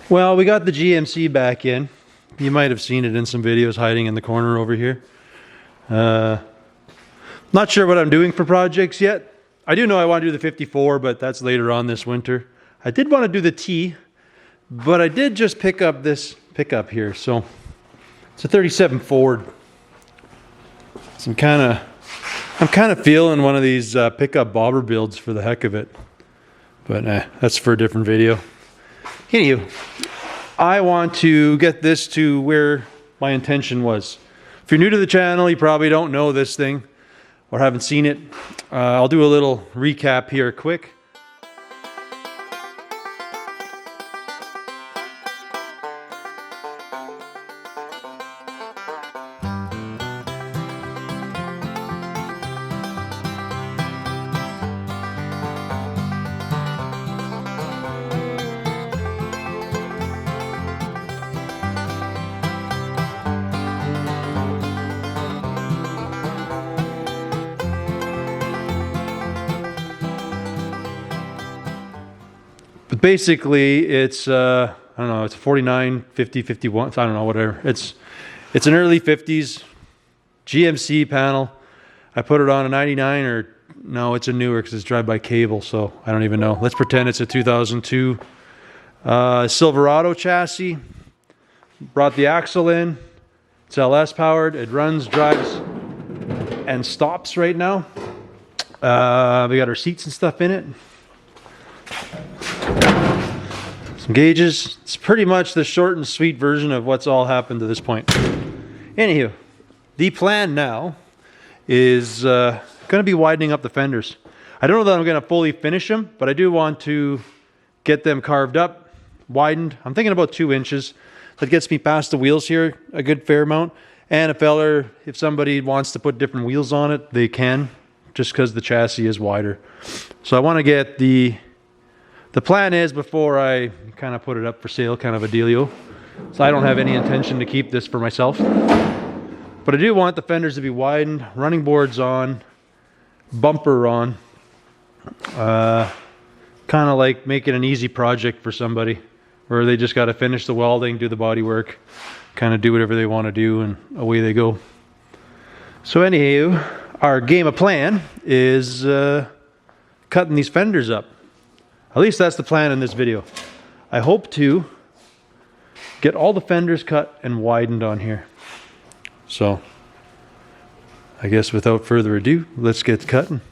Well, we got the GMC back in. You might have seen it in some videos hiding in the corner over here. Not sure what I'm doing for projects yet. I do know I want to do the 54, but that's later on this winter. I did want to do the T, but I did just pick up this pickup here. So it's a 37 Ford. So I'm kind of feeling one of these pickup bobber builds for the heck of it. But that's for a different video. Anywho, I want to get this to where my intention was. If you're new to the channel, you probably don't know this thing or haven't seen it. I'll do a little recap here quick. But basically, it's I don't know, it's 49, 50, 51, I don't know, whatever. It's an early 50s GMC panel. I put it on a 99, or no, it's a newer because it's drive by cable, so I don't even know. Let's pretend it's a 2002 Silverado chassis. Brought the axle in. It's LS powered. It runs, drives, and stops right now. We got our seats and stuff in it. Some gauges. It's pretty much the short and sweet version of what's all happened to this point. Anywho, the plan now is going to be widening up the fenders. I don't know that I'm going to fully finish them, but I do want to get them carved up, widened. I'm thinking about 2 inches. That gets me past the wheels here a good fair amount. And if somebody wants to put different wheels on it, they can, just because the chassis is wider. So I want to get the plan is, before I kind of put it up for sale, kind of a dealio. So I don't have any intention to keep this for myself. But I do want the fenders to be widened, running boards on, bumper on. Kind of like making an easy project for somebody, where they just got to finish the welding, do the body work, kind of do whatever they want to do, and away they go. So anywho, our game of plan is cutting these fenders up. At least that's the plan in this video. I hope to get all the fenders cut and widened on here. So, I guess without further ado, let's get cutting.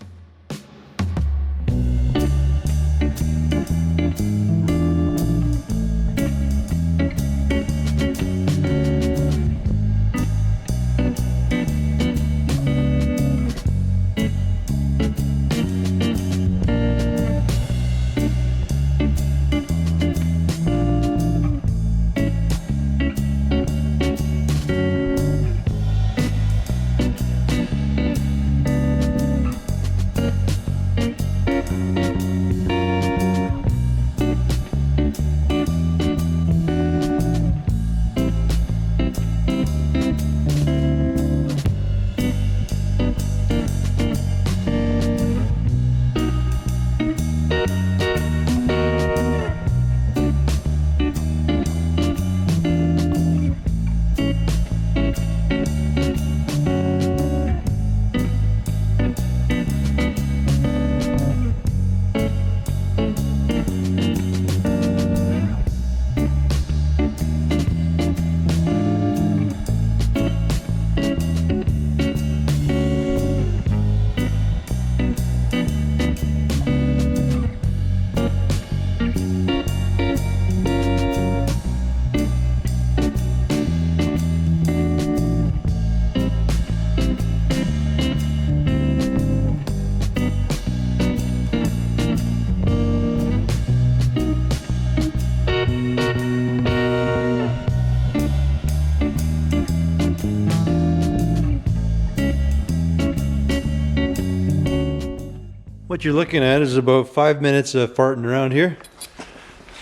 What you're looking at is about 5 minutes of farting around here.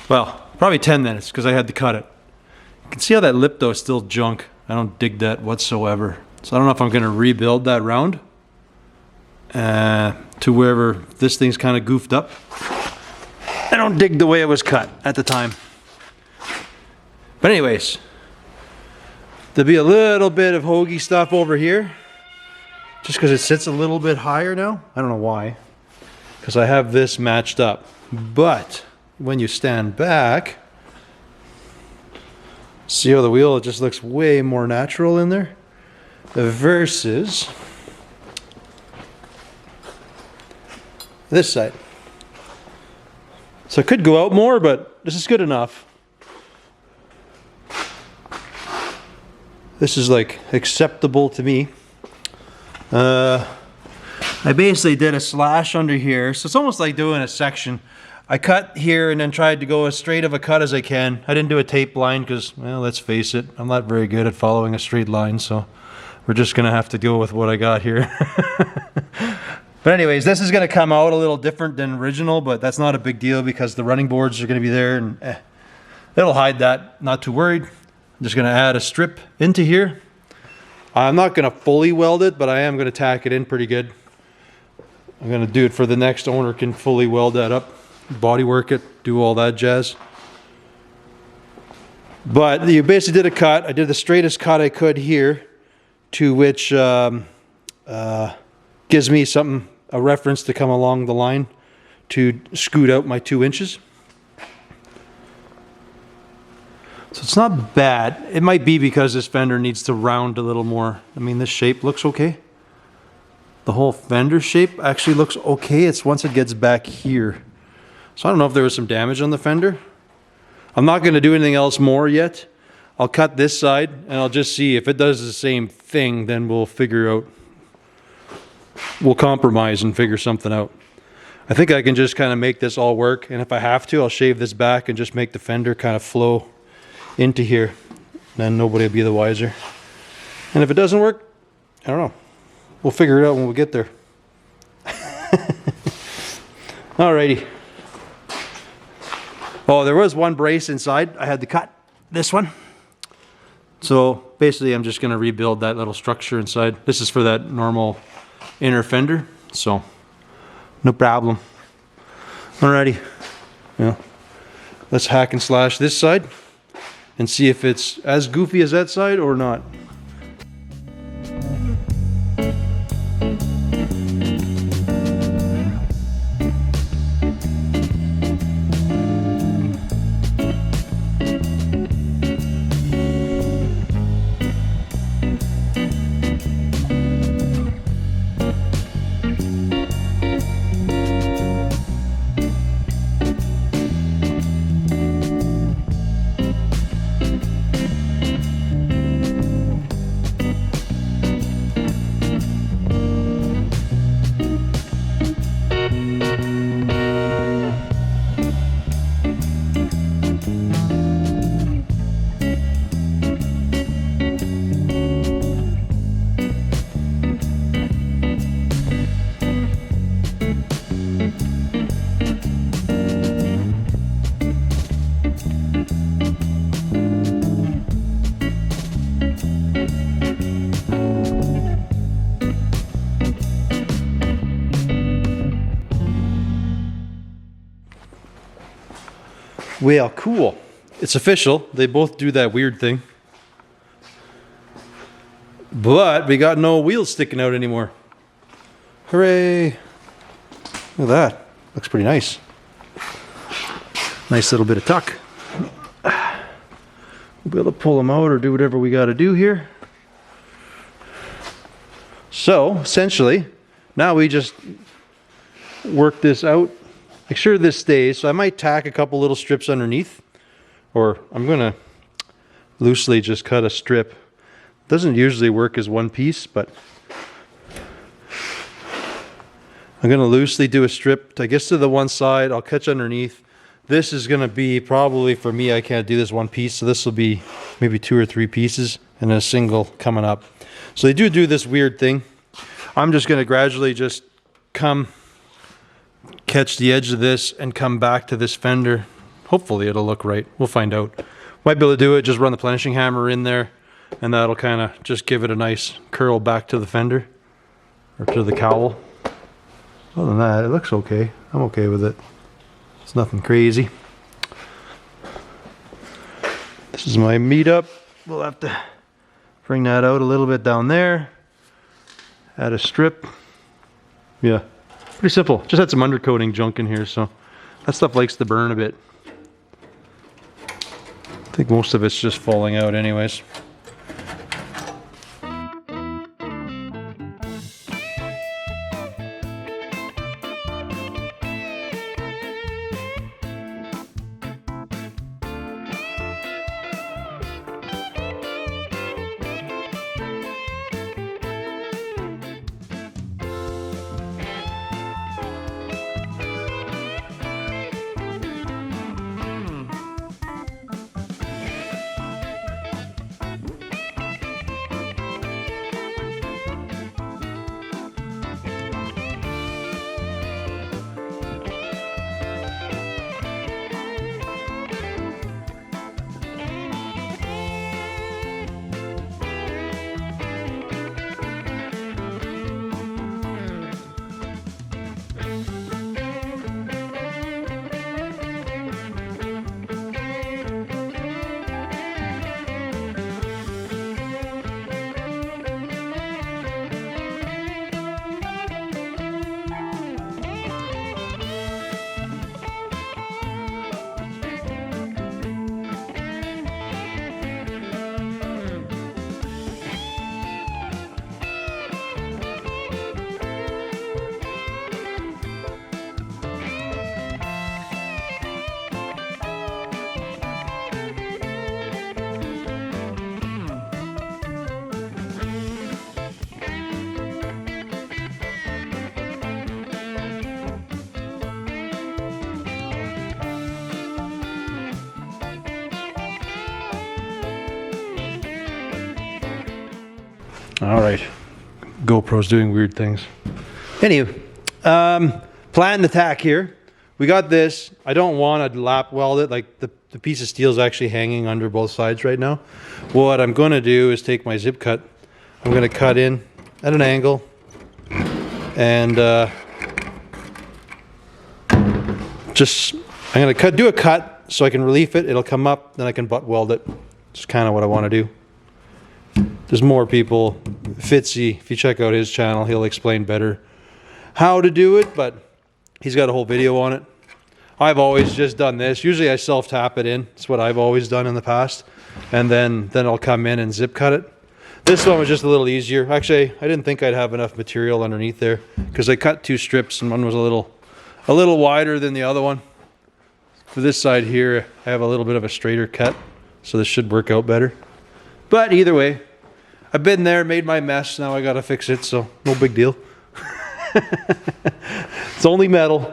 Well, probably 10 minutes because I had to cut it. You can see how that lip though is still junk. I don't dig that whatsoever. So I don't know if I'm going to rebuild that round to wherever this thing's kind of goofed up. I don't dig the way it was cut at the time. But anyways, there'll be a little bit of hoagie stuff over here, just because it sits a little bit higher now. I don't know why, because I have this matched up. But when you stand back, see how the wheel, it just looks way more natural in there versus this side. So it could go out more, but this is good enough. This is like acceptable to me. I basically did a slash under here, so it's almost like doing a section. I cut here and then tried to go as straight of a cut as I can. I didn't do a tape line because, well, let's face it, I'm not very good at following a straight line, so we're just gonna have to go with what I got here. But anyways, this is gonna come out a little different than original, but that's not a big deal because the running boards are gonna be there and it'll hide that, not too worried. I'm just gonna add a strip into here. I'm not gonna fully weld it, but I am gonna tack it in pretty good. I'm gonna do it for the next owner can fully weld that up, body work it, do all that jazz. But you basically did a cut. I did the straightest cut I could here, to which gives me something, a reference to come along the line to scoot out my 2 inches. So it's not bad. It might be because this fender needs to round a little more. I mean, this shape looks okay. The whole fender shape actually looks okay. It's once it gets back here. So I don't know if there was some damage on the fender. I'm not going to do anything else more yet. I'll cut this side and I'll just see if it does the same thing, then we'll figure out, we'll compromise and figure something out. I think I can just kind of make this all work, and if I have to, I'll shave this back and just make the fender kind of flow into here. Then nobody will be the wiser. And if it doesn't work, I don't know. We'll figure it out when we get there. Alrighty. Oh, there was one brace inside. I had to cut this one. So basically I'm just going to rebuild that little structure inside. This is for that normal inner fender. So no problem. Alrighty. Yeah. Let's hack and slash this side and see if it's as goofy as that side or not. Well, cool. It's official. They both do that weird thing. But we got no wheels sticking out anymore. Hooray. Look at that. Looks pretty nice. Nice little bit of tuck. We'll be able to pull them out or do whatever we got to do here. So, essentially, now we just work this out. Make sure this stays. So I might tack a couple little strips underneath, or I'm going to loosely just cut a strip. Doesn't usually work as one piece, but I'm going to loosely do a strip, I guess, to the one side. I'll catch underneath. This is going to be probably, for me, I can't do this one piece, so this will be maybe 2 or 3 pieces and a single coming up. So they do this weird thing. I'm just going to gradually just catch the edge of this and come back to this fender. Hopefully it'll look right. We'll find out. Might be able to do it, just run the plenishing hammer in there, and that'll kind of just give it a nice curl back to the fender or to the cowl. Other than that, it looks okay. I'm okay with it. It's nothing crazy. This is my meetup. We'll have to bring that out a little bit down there. Add a strip. Yeah, pretty simple. Just had some undercoating junk in here, so that stuff likes to burn a bit. I think most of it's just falling out anyways. All right, GoPro's doing weird things. Anyway, plan the tack here. We got this. I don't want to lap weld it. Like the piece of steel is actually hanging under both sides right now. What I'm going to do is take my zip cut. I'm going to cut in at an angle and I'm going to do a cut so I can relief it. It'll come up, then I can butt weld it. It's kind of what I want to do. There's more people. Fitzy, if you check out his channel, he'll explain better how to do it, but he's got a whole video on it. I've always just done this. Usually I self-tap it in. It's what I've always done in the past. And then I'll come in and zip cut it. This one was just a little easier. Actually, I didn't think I'd have enough material underneath there because I cut two strips and one was a little wider than the other one. For this side here, I have a little bit of a straighter cut, so this should work out better. But either way, I've been there, made my mess. Now I got to fix it, so no big deal. It's only metal.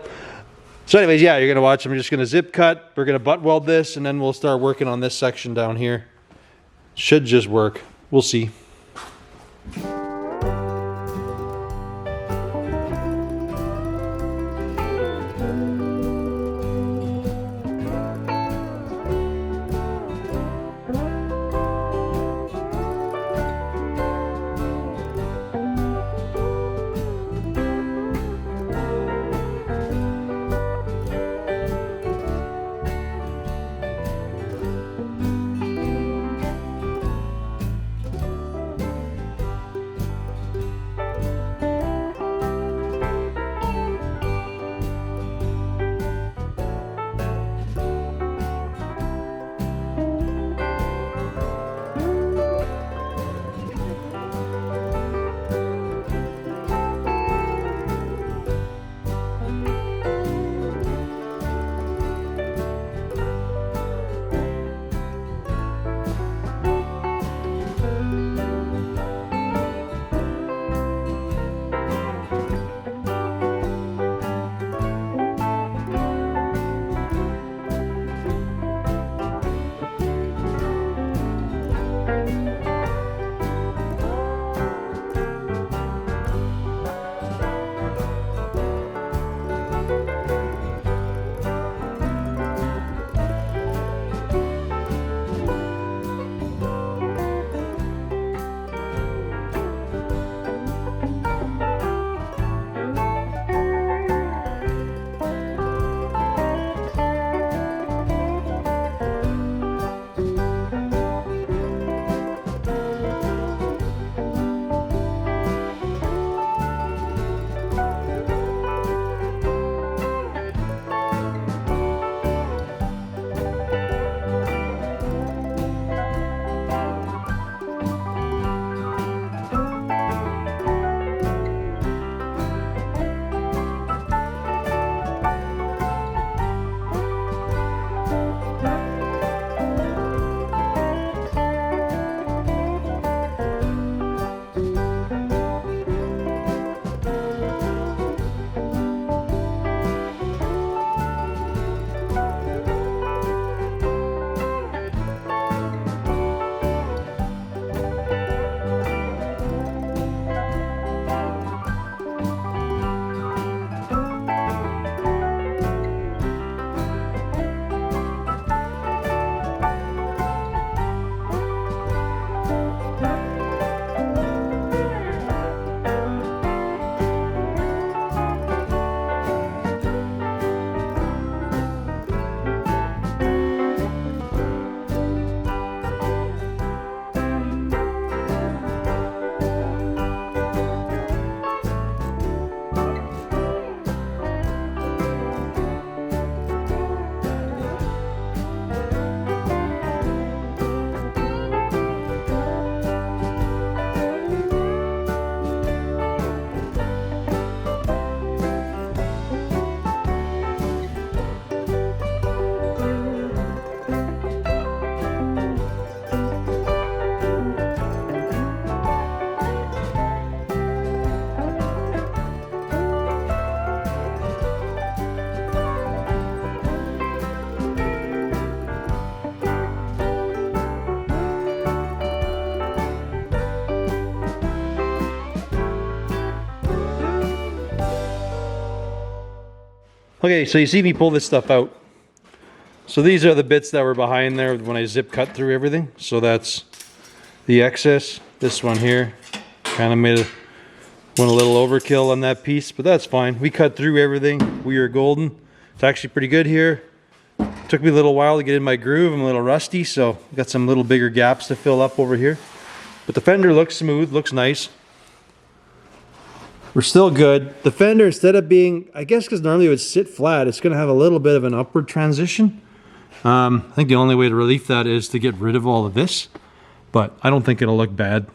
So anyways, yeah, you're going to watch. I'm just going to zip cut. We're going to butt weld this, and then we'll start working on this section down here. Should just work. We'll see. Okay, so you see me pull this stuff out. So these are the bits that were behind there when I zip cut through everything. So that's the excess. This one here kind of went a little overkill on that piece, but that's fine. We cut through everything. We are golden. It's actually pretty good here. Took me a little while to get in my groove. I'm a little rusty, so got some little bigger gaps to fill up over here. But the fender looks smooth, looks nice. We're still good. The fender, instead of being, I guess because normally it would sit flat, it's going to have a little bit of an upward transition. I think the only way to relieve that is to get rid of all of this, but I don't think it'll look bad.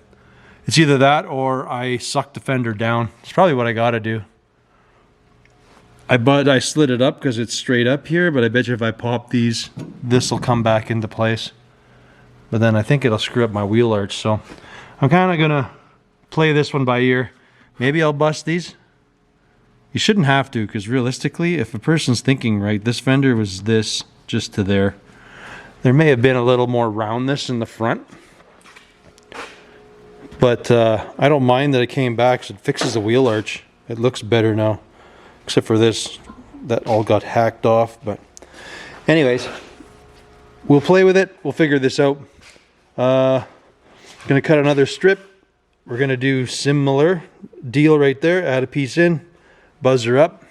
It's either that or I suck the fender down. It's probably what I got to do. I slid it up because it's straight up here, but I bet you if I pop these, this will come back into place. But then I think it'll screw up my wheel arch, so I'm kind of going to play this one by ear. Maybe I'll bust these. You shouldn't have to, because realistically, if a person's thinking right, this fender was this just to there. There may have been a little more roundness in the front. But I don't mind that it came back, so it fixes the wheel arch. It looks better now. Except for this, that all got hacked off. But anyways, we'll play with it. We'll figure this out. Gonna cut another strip. We're gonna do similar deal right there. Add a piece in, buzzer up,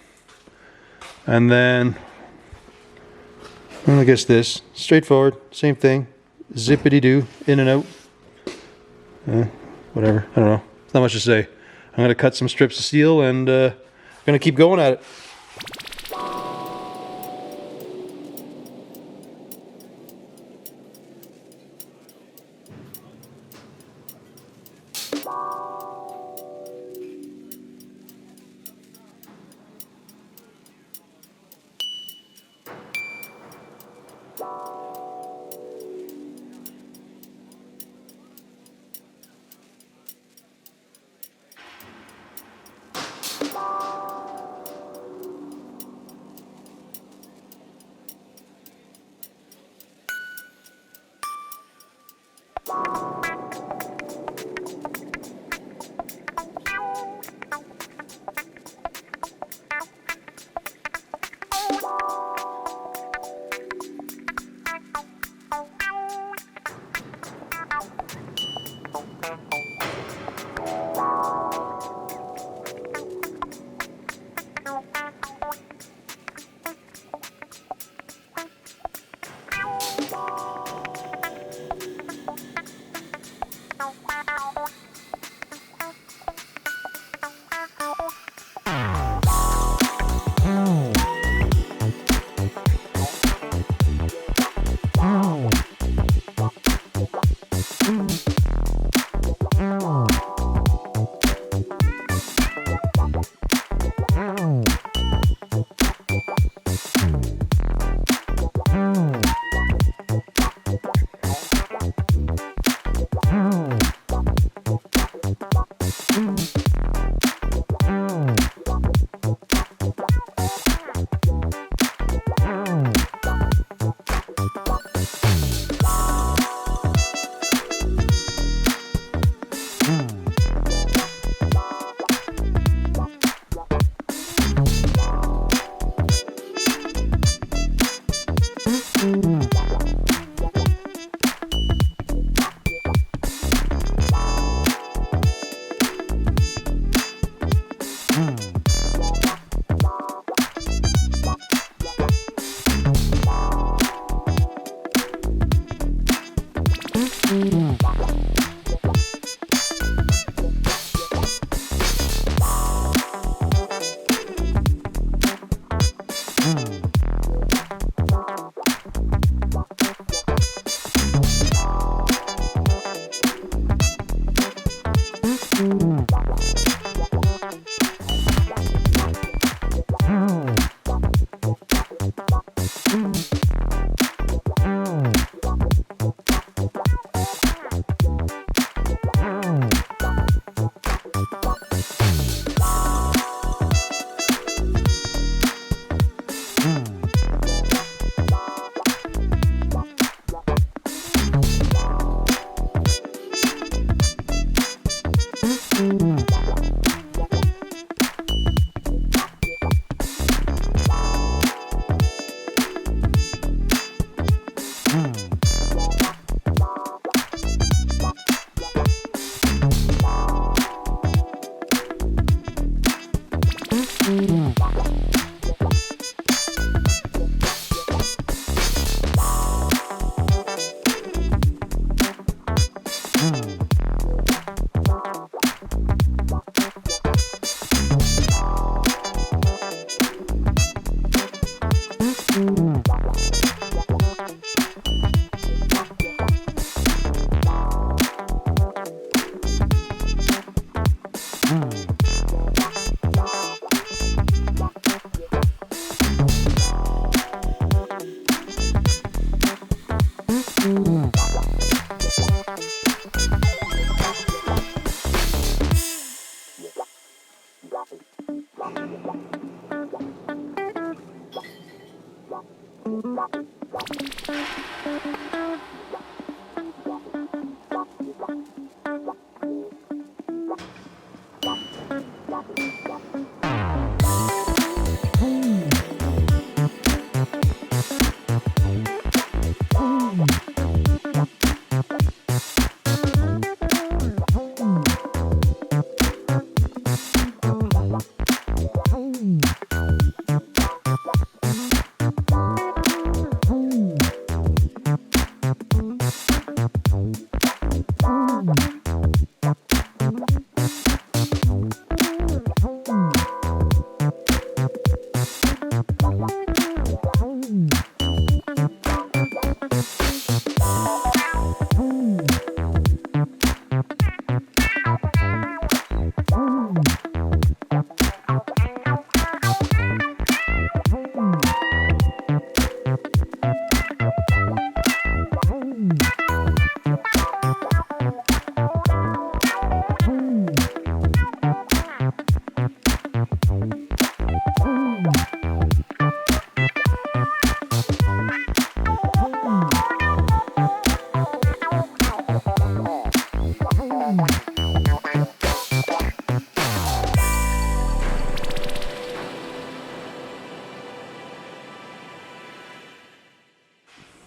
and then I guess this straightforward, same thing. Zippity doo, in and out. Whatever. I don't know. It's not much to say. I'm gonna cut some strips of steel and gonna keep going at it.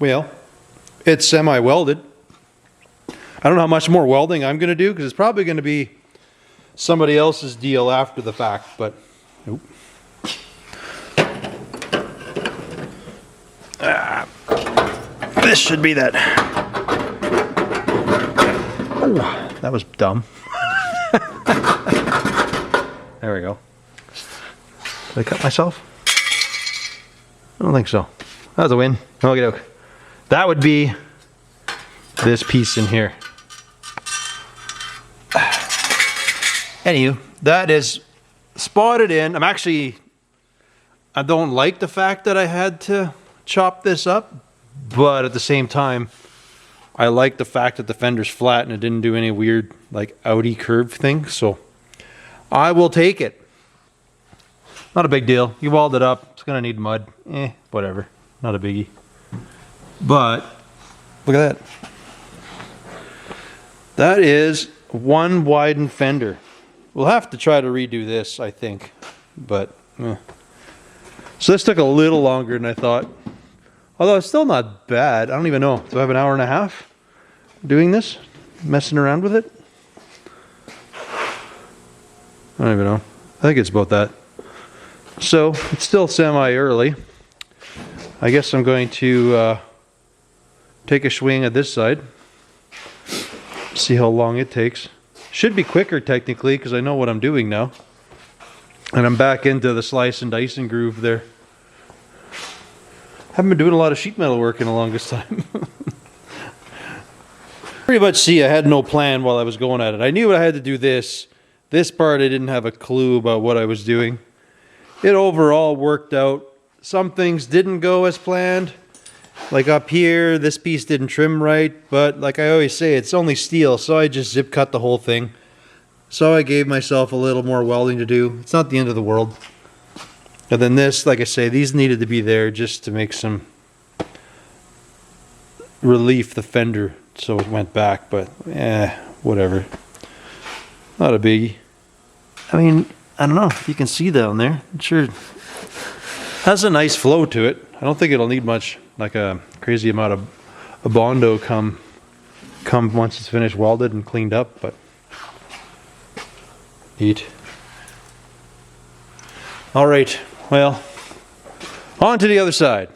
Well, it's semi-welded. I don't know how much more welding I'm going to do because it's probably going to be somebody else's deal after the fact, but nope. This should be that. Oh, that was dumb. There we go. Did I cut myself? I don't think so. That was a win. Okay. That would be this piece in here. Anywho, that is spotted in. I don't like the fact that I had to chop this up, but at the same time, I like the fact that the fender's flat and it didn't do any weird like outy curve thing, so I will take it. Not a big deal. You weld it up, it's gonna need mud. Whatever, not a biggie. But look at that. That is one widened fender. We'll have to try to redo this, I think, but so this took a little longer than I thought. Although it's still not bad. I don't even know. Do I have an hour and a half doing this? Messing around with it? I don't even know. I think it's about that. So it's still semi-early. I guess I'm going to take a swing at this side. See how long it takes. Should be quicker technically because I know what I'm doing now. And I'm back into the slice and dicing groove there. Haven't been doing a lot of sheet metal work in the longest time. Pretty much see I had no plan while I was going at it. I knew I had to do this. This part I didn't have a clue about what I was doing. It overall worked out. Some things didn't go as planned. Like up here, this piece didn't trim right, but like I always say, it's only steel, so I just zip cut the whole thing. So I gave myself a little more welding to do. It's not the end of the world. And then this, like I say, these needed to be there just to make some relief the fender, so it went back, but whatever. Not a biggie. I mean, I don't know if you can see down there. It sure has a nice flow to it. I don't think it'll need much, like a crazy amount of Bondo come once it's finished welded and cleaned up, but neat. All right, well, on to the other side.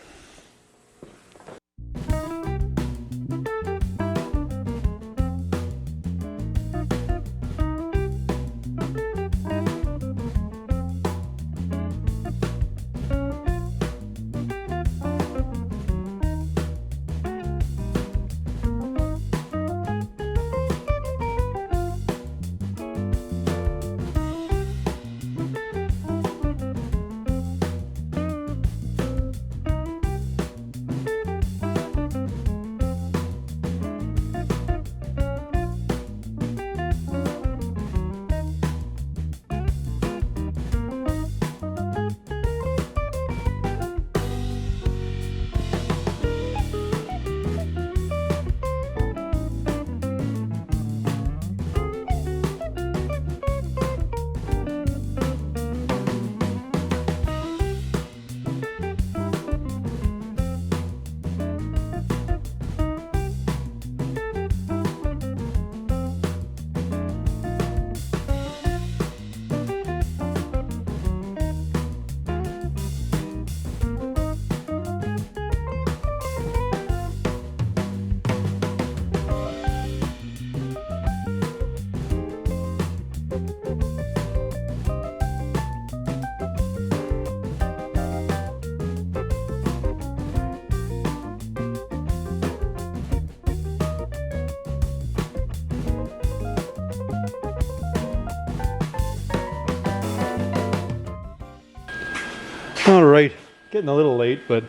All right, getting a little late, but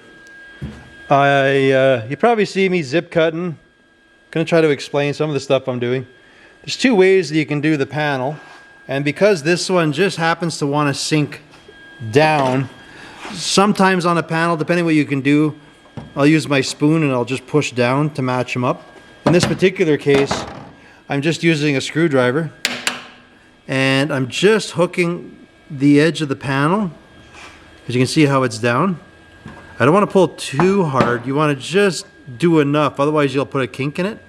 you probably see me zip cutting. Gonna try to explain some of the stuff I'm doing. There's two ways that you can do the panel, and because this one just happens to want to sink down, sometimes on a panel, depending what you can do, I'll use my spoon and I'll just push down to match them up. In this particular case, I'm just using a screwdriver and I'm just hooking the edge of the panel. As you can see how it's down. I don't want to pull too hard. You want to just do enough, otherwise you'll put a kink in it.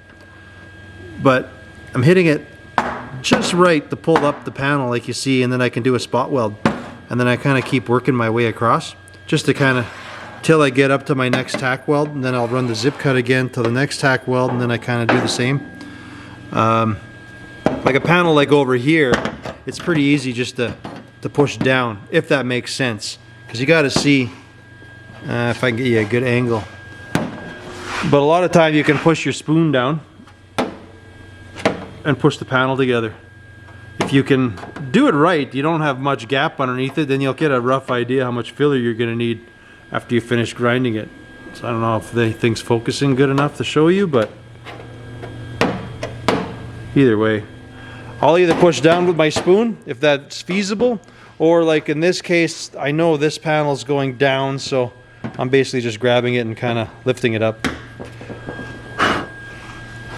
But I'm hitting it just right to pull up the panel like you see, and then I can do a spot weld. And then I kind of keep working my way across, just to kind of, till I get up to my next tack weld, and then I'll run the zip cut again to the next tack weld, and then I kind of do the same. Like a panel like over here, it's pretty easy just to push down, if that makes sense. Because you got to see if I can get you a good angle. But a lot of time you can push your spoon down and push the panel together. If you can do it right, you don't have much gap underneath it, then you'll get a rough idea how much filler you're going to need after you finish grinding it. So I don't know if the thing's focusing good enough to show you, but either way, I'll either push down with my spoon if that's feasible, or like in this case, I know this panel's going down, so I'm basically just grabbing it and kind of lifting it up.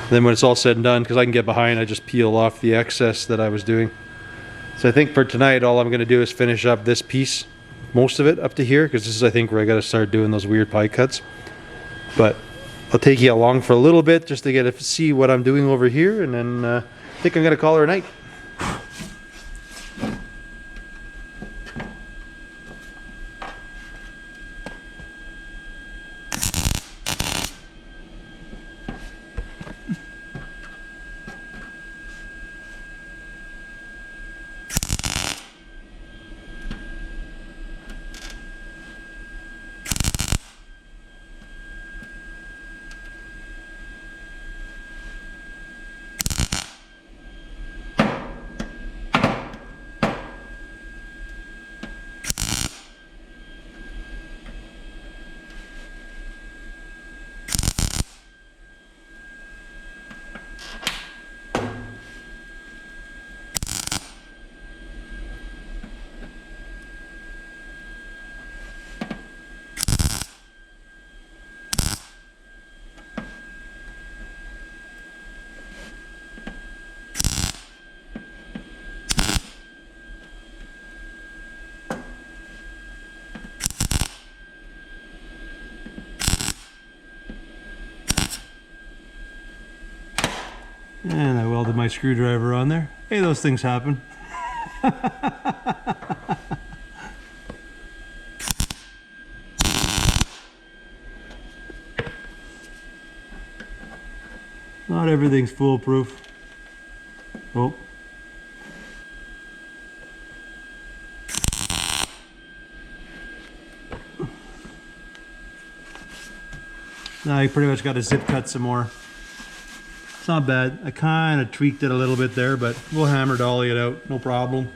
Then when it's all said and done, because I can get behind, I just peel off the excess that I was doing. So I think for tonight, all I'm going to do is finish up this piece, most of it up to here, because this is, I think, where I got to start doing those weird pie cuts. But I'll take you along for a little bit just to get to see what I'm doing over here, and then I think I'm going to call her a night. And I welded my screwdriver on there. Hey, those things happen. Not everything's foolproof. Oh. Now you pretty much got to zip cut some more. It's not bad. I kind of tweaked it a little bit there, but we'll hammer dolly it out, no problem.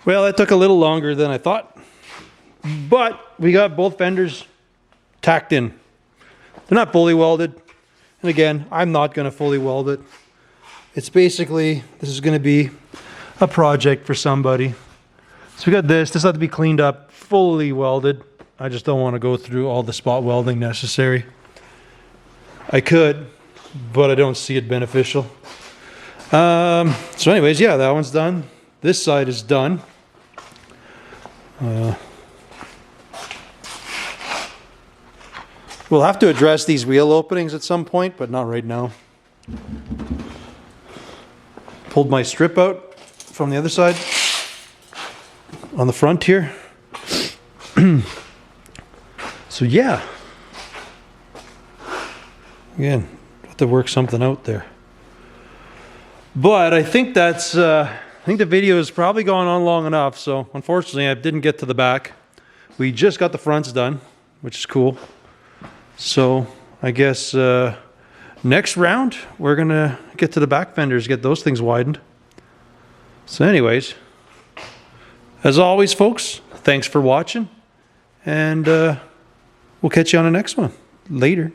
Well, that took a little longer than I thought, but we got both fenders tacked in. They're not fully welded. And again, I'm not going to fully weld it. It's basically, this is going to be a project for somebody. So we got this. This has to be cleaned up, fully welded. I just don't want to go through all the spot welding necessary. I could, but I don't see it beneficial. So anyways, yeah, that one's done. This side is done. We'll have to address these wheel openings at some point, but not right now. Pulled my strip out from the other side on the front here. So yeah, again, have to work something out there. But I think that's I think the video is probably going on long enough. So unfortunately, I didn't get to the back. We just got the fronts done, which is cool. So I guess next round, we're going to get to the back fenders, get those things widened. So anyways, as always, folks, thanks for watching. And we'll catch you on the next one. Later.